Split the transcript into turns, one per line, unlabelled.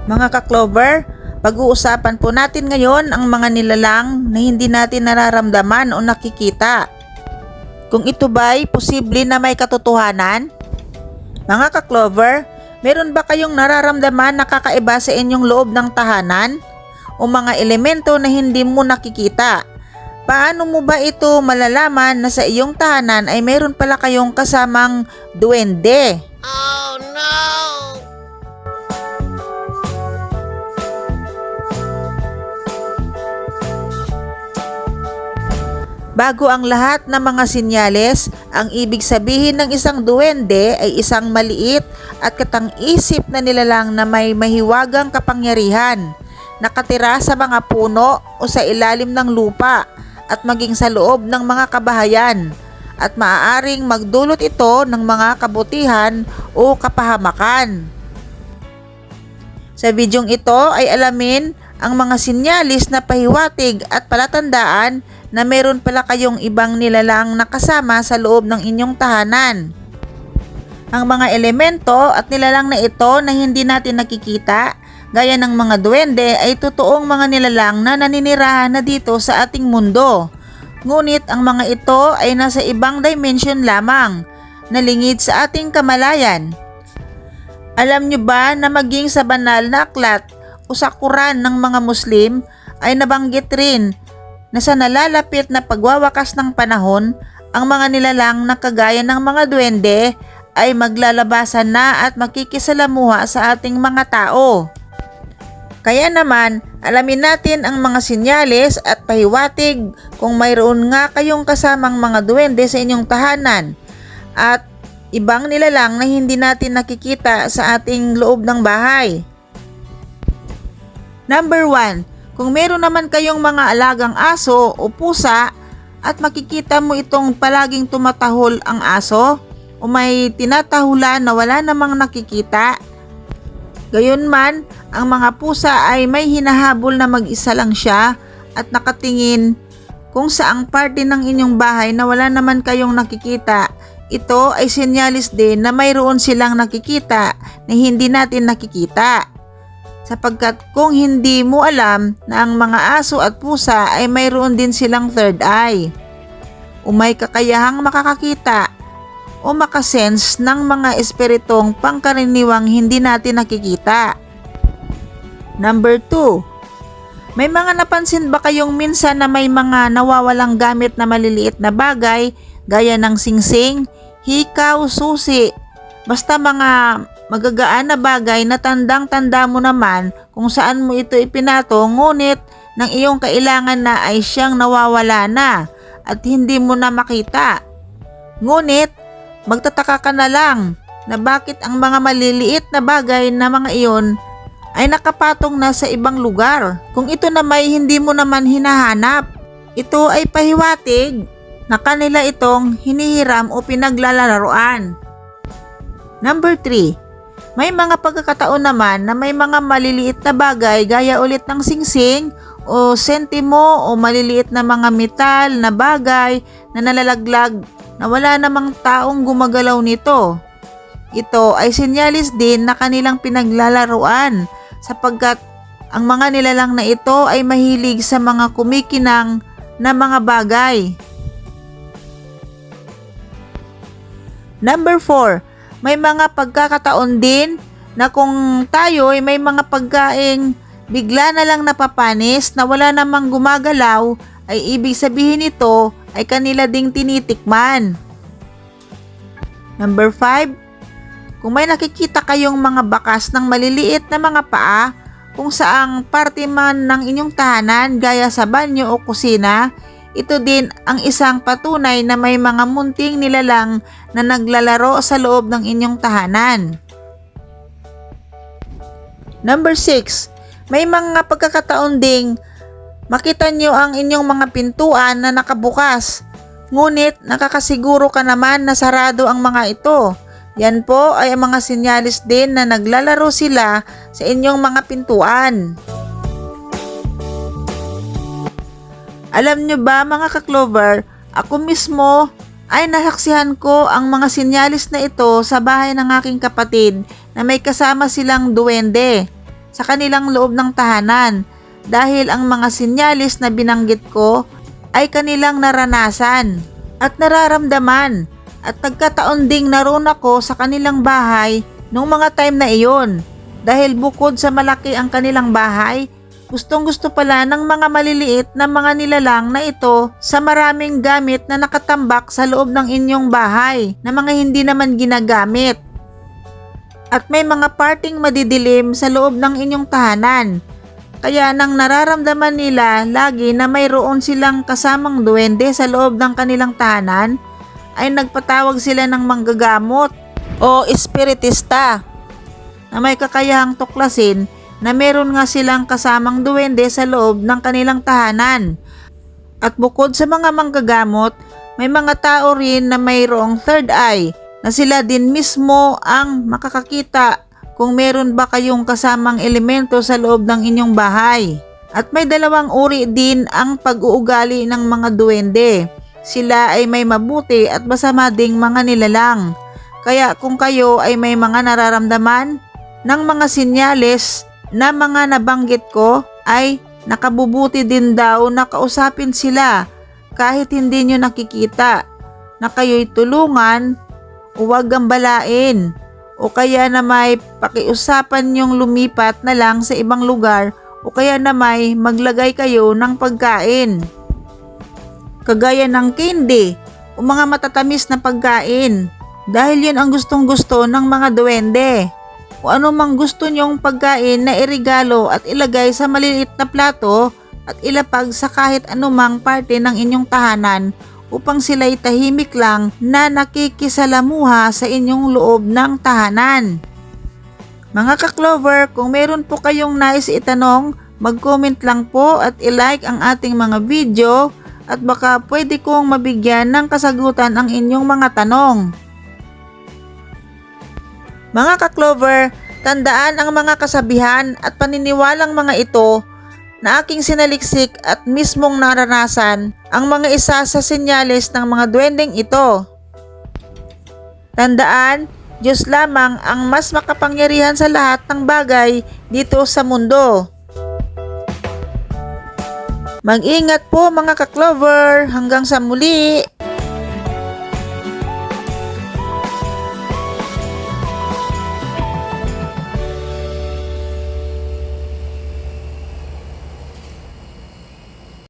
Mga ka-Clover, pag-uusapan po natin ngayon ang mga nilalang na hindi natin nararamdaman o nakikita. Kung ito ba'y posible na may katotohanan? Mga ka-Clover, meron ba kayong nararamdaman na kakaiba sa inyong loob ng tahanan? O mga elemento na hindi mo nakikita? Paano mo ba ito malalaman na sa iyong tahanan ay meron pala kayong kasamang duwende?
Oh no!
Bago ang lahat ng mga sinyales, ang ibig sabihin ng isang duwende ay isang maliit at katang-isip na nilalang na may mahiwagang kapangyarihan, nakatira sa mga puno o sa ilalim ng lupa at maging sa loob ng mga kabahayan, at maaaring magdulot ito ng mga kabutihan o kapahamakan. Sa bidyong ito ay alamin ang mga sinyalis na pahiwatig at palatandaan na meron pala kayong ibang nilalang na kasama sa loob ng inyong tahanan. Ang mga elemento at nilalang na ito na hindi natin nakikita, gaya ng mga duwende, ay totoong mga nilalang na naninirahan na dito sa ating mundo. Ngunit ang mga ito ay nasa ibang dimension lamang, na lingid sa ating kamalayan. Alam nyo ba na maging sa banal na aklat o sa Quran ng mga Muslim ay nabanggit rin na sa nalalapit na pagwawakas ng panahon, ang mga nilalang na kagaya ng mga duwende ay maglalabasan na at makikisalamuha sa ating mga tao. Kaya naman, alamin natin ang mga sinyales at pahiwatig kung mayroon nga kayong kasamang mga duwende sa inyong tahanan at ibang nilalang na hindi natin nakikita sa ating loob ng bahay. Number 1. Kung meron naman kayong mga alagang aso o pusa at makikita mo itong palaging tumatahol ang aso o may tinatahulan na wala namang nakikita, gayunman ang mga pusa ay may hinahabol na mag-isa lang siya at nakatingin kung saang parte ng inyong bahay na wala naman kayong nakikita, ito ay senyalis din na mayroon silang nakikita na hindi natin nakikita. Sapagkat kung hindi mo alam na ang mga aso at pusa ay mayroon din silang third eye, o may kakayahang makakakita o makasense ng mga espiritong pangkaraniwang hindi natin nakikita. Number 2. May mga napansin ba kayong minsan na may mga nawawalang gamit na maliliit na bagay gaya ng singsing, hikaw, susi, basta mga magagaan na bagay na tandang-tanda mo naman kung saan mo ito ipinato, ngunit ng iyong kailangan na ay siyang nawawala na at hindi mo na makita. Ngunit magtataka ka na lang na bakit ang mga maliliit na bagay na mga iyon ay nakapatong na sa ibang lugar kung ito na may hindi mo naman hinahanap. Ito ay pahiwatig na kanila itong hinihiram o pinaglalaroan. Number 3. May mga pagkakataon naman na may mga maliliit na bagay gaya ulit ng singsing o sentimo o maliliit na mga metal na bagay na nalalaglag na wala namang taong gumagalaw nito. Ito ay senyalis din na kanilang pinaglalaruan sapagkat ang mga nilalang na ito ay mahilig sa mga kumikinang na mga bagay. Number 4. May mga pagkakataon din na kung tayo ay may mga pagkaing bigla na lang napapanis na wala namang gumagalaw, ay ibig sabihin nito ay kanila ding tinitikman. Number 5. Kung may nakikita kayong mga bakas ng maliliit na mga paa kung saang parte man ng inyong tahanan gaya sa banyo o kusina, ito din ang isang patunay na may mga munting nilalang na naglalaro sa loob ng inyong tahanan. Number 6. May mga pagkakataon ding makita nyo ang inyong mga pintuan na nakabukas, ngunit nakakasiguro ka naman na sarado ang mga ito. Yan po ay ang mga sinyalis din na naglalaro sila sa inyong mga pintuan. Alam nyo ba mga ka-Clover, Ako mismo ay nasaksihan ko ang mga sinyalis na ito sa bahay ng aking kapatid na may kasama silang duwende sa kanilang loob ng tahanan dahil ang mga sinyalis na binanggit ko ay kanilang naranasan at nararamdaman at nagkataon ding naroon ako sa kanilang bahay noong mga time na iyon dahil bukod sa malaki ang kanilang bahay, gustong-gusto pala ng mga maliliit na mga nilalang na ito sa maraming gamit na nakatambak sa loob ng inyong bahay na mga hindi naman ginagamit. At may mga parting madidilim sa loob ng inyong tahanan. Kaya nang nararamdaman nila lagi na mayroon silang kasamang duwende sa loob ng kanilang tahanan, ay nagpatawag sila ng manggagamot o espiritista na may kakayahang tuklasin na meron nga silang kasamang duwende sa loob ng kanilang tahanan. At bukod sa mga manggagamot, may mga tao rin na mayroong third eye na sila din mismo ang makakakita kung meron ba kayong kasamang elemento sa loob ng inyong bahay. At may dalawang uri din ang pag-uugali ng mga duwende. Sila ay may mabuti at masama ding mga nilalang. Kaya kung kayo ay may mga nararamdaman ng mga sinyales na mga nabanggit ko, ay nakabubuti din daw na kausapin sila kahit hindi nyo nakikita, na kayo'y tulungan, huwag gambalain, o kaya na may pakiusapan yung lumipat na lang sa ibang lugar, o kaya na may maglagay kayo ng pagkain kagaya ng candy o mga matatamis na pagkain dahil yun ang gustong-gusto ng mga duwende. O ano mang gusto nyong pagkain na irigalo at ilagay sa maliliit na plato at ilapag sa kahit anumang parte ng inyong tahanan upang sila'y tahimik lang na nakikisalamuha sa inyong loob ng tahanan. Mga ka-Clover, kung meron po kayong nais itanong, mag-comment lang po at i-like ang ating mga video at baka pwede kong mabigyan ng kasagutan ang inyong mga tanong. Mga ka-Clover, tandaan ang mga kasabihan at paniniwalang mga ito na aking sinaliksik at mismong naranasan ang mga isa sa senyales ng mga duwendeng ito. Tandaan, Diyos lamang ang mas makapangyarihan sa lahat ng bagay dito sa mundo. Mag-ingat po mga ka-Clover, hanggang sa muli!